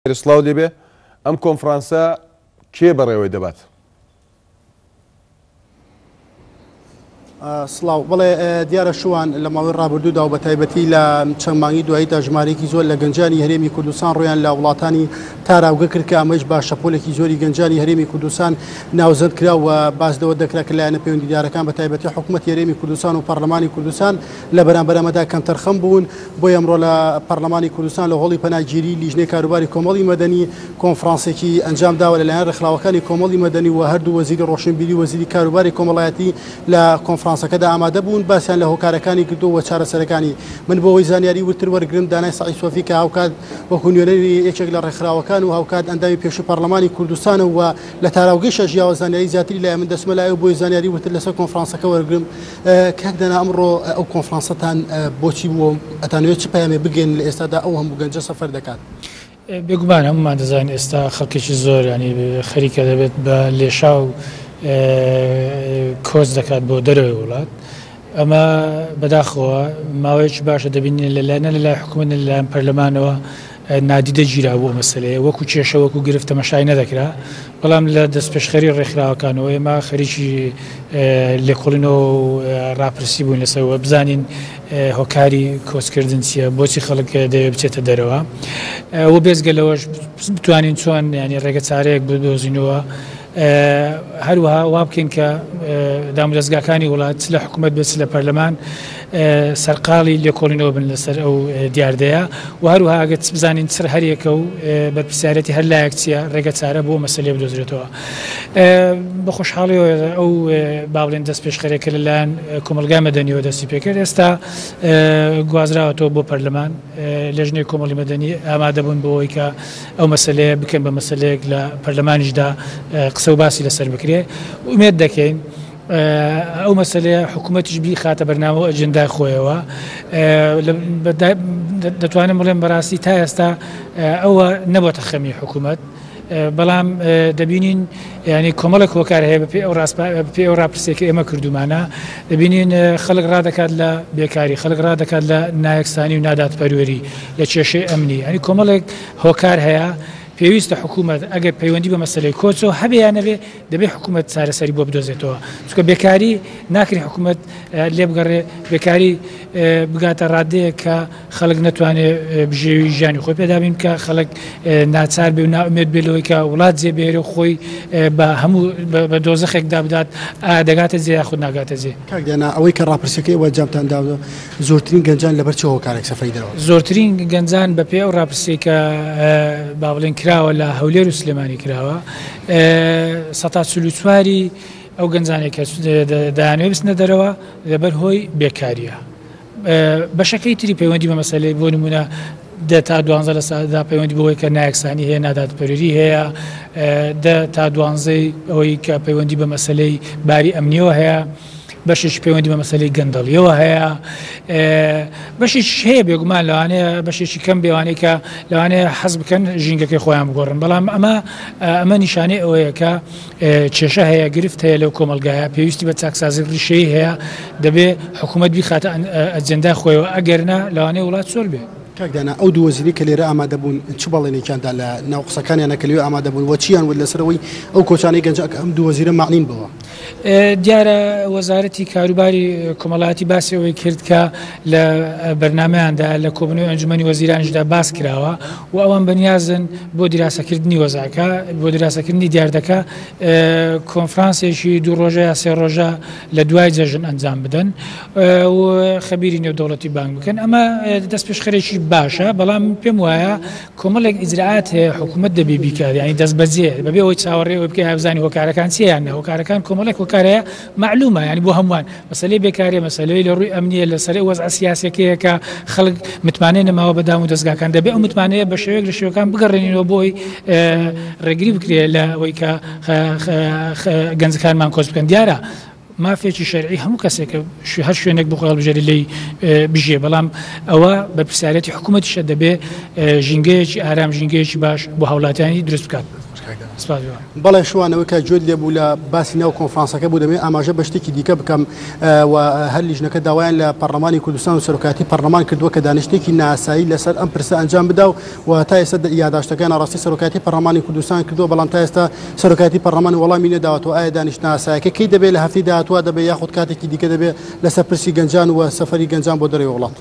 سڵاو دەبێ ئەم کۆنفرانسە کێ بەڕێوەی دەبات؟ سڵاو بڵێ دیارە شوان لە ماوەی ڕابردوودا و بە تایبەتی لە چەند مانگی دواییدا ژمارەیەکی زۆر لە گەنجانی هەرێمی کوردستان ڕۆیان لە وڵاتانی تاراوگە کرد کە ئەمەش بە شەپۆلێکی زۆری گەنجانی هەرێمی کوردستان ناوزەند کرا و باسدەوە دەکرا کە لایەنە پەیوەندیدارەکان بە تایبەتی حکوومەتی هەرێمی کوردستان و پەرلەمانی کوردستان لە بەرامبەرەمەدا کەم تەرخەم بوون بۆیە ئەمڕۆ لە پەرلەمانی کوردستان لە هۆڵی پەناگیری لیژنەی کاروباری کۆمەڵی مەدەنی کۆنفرانسێکی ئەنجام داوە لەلایەن ڕێکخراوەکانی کۆمەڵی مەدەنی و هەردوو وەزیری ڕۆشنبیری وەزیری کاروباری کۆمەڵایەتی لە کۆنفرانسەکەدا ئامادە بوون باسییان لە هۆکارەکانی کردو و چارەسەرەکانی من بۆ ئەوەی زانیاری ورتر وەرگرم دانای سەعید سۆفی کە هاوکات وەکو نوێنەری یەکێک لە ڕێکخراوەکان و هاوکات ئەندامی پێشووی پەرلەمانی کوردستانە و لە تاراوگەیشە ژیاوە زانیاری زیاتری لای من دەسمە لایە بۆی زانیاری ورتر لەسەر کۆنفرانسەکە وەرگرم کاک دەنا ئەمڕۆ ئەو کۆنفرانسەتان بۆچی بووە ئەتانوێت چ پەیامێ بگەین لە ئێستادا ئەو هەموو گەنجە سەفەر دەکات؟ بێگومان هەمومان دەزانین ئێستا خەڵکێکی زۆر ینی خەریکە دەبێت بە لێشا و کۆچ دەکات بۆ دەرەوەی وڵات. ئەمە بەداخەوە ماوەیەکی باشە دەبینین لەلایەنە لەلای حکوومەت لەلایەن پەرلەمانەوە نادیدە گیرا بۆ مەسەلەیە وەکو کێشە وەکو گرفتە مەشای نەدەکرا بەڵام لە دەستپێشخەری ڕێکخراوەکانەوە ئێمە خەریکی لێکۆڵینەوە و ڕاپرسی بووین لەسەرەوە بزانین هۆکاری کۆچکردن چییە بۆچی خەڵک دەوێت بچێتە دەرەوە و بێزگەلەوەش بتوانین چۆن ینی ڕێگە چارەیەک بدۆزینەوە هەروەها وا بکەین کە دامودەستگاکانی وڵات لە حکوومەت بێت لە پەرلەمان سەرقاڵی لێکۆڵینەوە بن لەسەر ئەو دیاردەیە و هەروەها ئەگەر بزانین سەر هەریەکە و بەرپرسیارەتی هەر لایەک چییە ڕێگە چارە بۆ مەسەلێ بدۆزرێتەوە. بە خۆشحاڵیەوە ئەو با بڵێن دەست پێشخەرێکە لەلایەن کۆمەلگای مەدەنیەوە دەستی پێکرد ئێستا گوازراوەتەوە بۆ پەرلەمان لێژنەی کۆمەڵی مەدەنی ئامادە بوون بۆەوەی کە ئەو مەسەلەیە بکەن بە مەسەلەیەک لە پەرلەمانیشدا قسە و باسی لەسەر بکرێ ومێت دەکەین ئەو مەسەلەیە حکوومەتیش بیخاتە بەرنامە ئەجندای خۆیەوە دەتوانم بڵێم بەڕاستی تا ئێستا ئەوە نەبووەتە خەمی حکوومەت بەڵام دەبینین ینی کۆمەڵێک هۆکار هەیە بەپێ ئەو ڕاپرسێکی ئێمە کردومانە دەبینین خەڵک ڕادەکات لە بێکاری خەڵک ڕادەکات لە نایەکسانی و ناداتپەروەری لە کێشەی ئەمنی ینی کۆمەڵێک هۆکار هەیە پێویستە حکوومەت ئەگەر پەیوەندی بە مەسەلەی کۆچەوە هەبێیان نەبێ دەبێت حکوومەت چارەسەری بۆ بدۆزێتەوە چونکە بێکاری ناکری حکوومەت لێ بگەڕێ بێکاری بگاتە ڕادەیە کە خەڵک نەتوانێت بژێوی ژیانی خۆی پێدابین کە خەڵک ناچار بێ و ناومێت بێتەوەی کە وڵات جێبێرە خۆی بە هەموو بە دۆزەخێکدا بدات دەگاتە جێ یاخود ناگاتە جێ. کاکدانا ئەوەی کە ڕاپرسەکەی وەرجامتاندا زۆرترین گەنجان لەبەر چ هۆکارێک سەفەری دەرەوە؟ زۆرترین گەنجان بەپێ ئەو ڕاپرسێکە با بڵێن کراوە لە هەولێر و سلێمانی کراوە ١٤ ئەو گەنجانێک کە دەیانوێت بچنە دەرەوە لەبەر هۆی بێکاریە. بەشەکەی تری پەیوەندی بە مەسەلەی بۆ نمونە 10 تا 12 لە ساعتدا پەیوەندی بەوەی کە نایەکسانی هەیە ناداتپەروەری هەیە 10 تا 12 ئەوەی کە پەیوەندی بە مەسەلەی باری ئەمنیەوە هەیە بەشێکی پەیوەندی بە مەسەلەی گەندەڵیەوە هەیە بەشێکی هەیە بێگومان لەوانەیە بەشێکی کەم بێوانەیە کە لەوانەیە حەز بکەن ژینگەکەی خۆیان بگۆڕن بەڵام ئەمە نیشانەی ئەوەیە کە کێشە هەیە گرفت هەیە لەو کۆمەلگایە پێویستی بە چاکسازی ڕیشەیە هەیە دەبێت حکوومەت بیخاتە ئەجەندای خۆیەوە ئەگەرنا لەوانەیە وڵات سۆر بێ. کاکدانا ئەو دوو وەزیری کە لێرە ئامادە بوون چ بەڵێنێکیاندا لە ناو قسەکانیان کە لێوێ ئامادە بوون وەچیان ود لەسەرەوەی ئەو کۆچانەی گەنج ئەم دوو وەزیرە معنین بەوە؟ دیارە وەزارەتی کاروباری کۆمەڵایەتی باسی ئەوەی کرد کە لە بەرنامەیاندا لە کۆبنەوەی ئەنجومەنی وەزیرانیشدا باس کراوە و ئەوان بەنیازن بۆ دیراسەکردنی وەزارەکە بۆ دیراسەکردنی دیاردەکە کۆنفرانسێکی 2 ڕۆژە یا 3 ڕۆژە لە دوای جەژن ئەنجام بدەن و خەبیری نێودەوڵەتی بانگ بکەن ئەمە دەستپێشخەرێکی باشە بەڵام پێم وایە کۆمەڵێک ئیجراعات هەیە حکوومەت دەبێ بیکات ینی دەست بەجێ بەبێ ئەوەی چاوەڕێەوە بکە هەبزانی هۆکارەکان چیان هۆکارەکان کۆمەڵێک هۆکارەیە معلومە ینی بۆ هەمووان مەسەلەی بێکاری مەسەلەی لە ڕووی ئەمنیە لەسەر وەزع سیاسیەکەیە کە خەڵک متمانەی نەماوە بە دام و دەستگاکان دەبێت ئەو متمانەیە بە شێوەیەک لە شێوەکان بگەڕێنینەوە بۆی ڕێگری بکرێت لەوەی کە گەنجەکانمان کۆچ بکەن. دیارە مافێکی شەرعی هەموو کەسێکە هەر شوێنێک بخۆڵ بژێری لی بژێ بەڵام ئەوە بە پرسیارەتی حکوومەتیشە دەبێت ژینگەیەکی ئارام ژینگەیەکی باش بۆ هاوڵاتیانی دروست بکات. بەڵێ شوانەوە کە جۆت لێبوو لە باسی ناو کۆنفرانسەکە بوو دەمێ ئاماژە بە شتێکی دیکە بکەم و هەر لیژنەکە داوایان لە پەرلەمانی کوردستان و سەرۆکاتی پەرلەمان کردووە کە دانیشتێکی ناسایی لەسەر ئەم پرسە ئەنجام بدا و تا ئێستا یاداشتەکان ڕاستی سەرۆکاتی پەرلەمانی کوردستان کردووە بەڵام تا ئێستا سەرۆکاتی پەرلەمان وەڵامی نەداوەتەوە ئایا دانیشت ناسایەکە کەی دەبێت لە هەفتەی داهاتوە دەبێت یاخود کاتێکی دیکە دەبێت لەسەر پرسی گەنجان و سەفەری گەنجان بۆ دەرەوەی وڵات.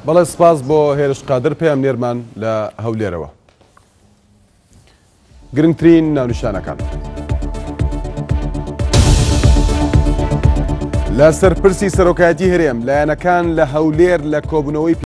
بەڵێ سپاس بۆ هێرش قادر پێم نێرمان لە هەولێرەوە. گرنگترین ناونیشانەکان لەسەر پرسی سەرۆکایەتی هەرێم لایەنەکان لە هەولێر لە کۆبوونەوەی